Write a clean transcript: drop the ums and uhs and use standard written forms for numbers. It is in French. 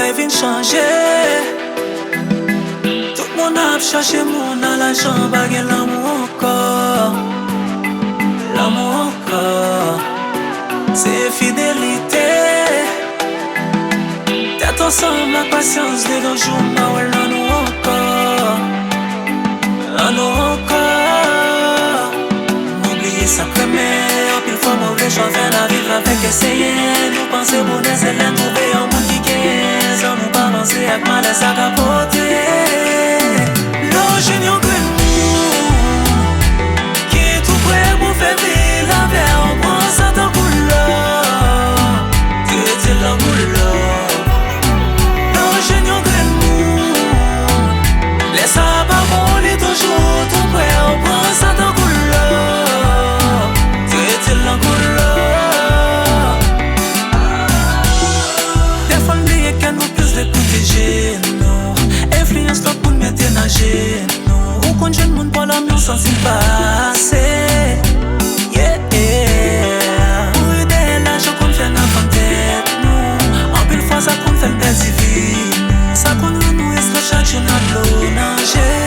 bagay vin chanje. Tout moun ap chache moun nan la chan bagen lanmou ankò. Lanmou ankò, c'est fidélité. Tête ensemble la patience de nos jours, ma ouais lanmou ankò. Lanmou ankò. N'oubliez ça premier, en pile fois mauvais choix faire la vivre avec essayer. Nous penser bonheur c'est l'un trouver un monde qui gagne. Sans nous pas penser avec mal et ça capoter. L'origine yon gren qui est tout prêt pour faire vivre la vie. On prend ça dans couleur, c'est la couleur. L'origine yon gren laisse ça pas bon, il est toujours tout prêt. On prend ça dans couleur, c'est la couleur. Des fois n'oubliez qu'elle nous plus de protéger nous. Influence l'autre pour mettre nager nous. Ou quand jeune monde pour l'amour sans s'y passer. Yeah, yeah. Pour aider l'argent qu'on fait dans la tête nous. En pile fois ça qu'on fait le bel divin. Ça qu'on nous est chaque jour dans l'eau nager.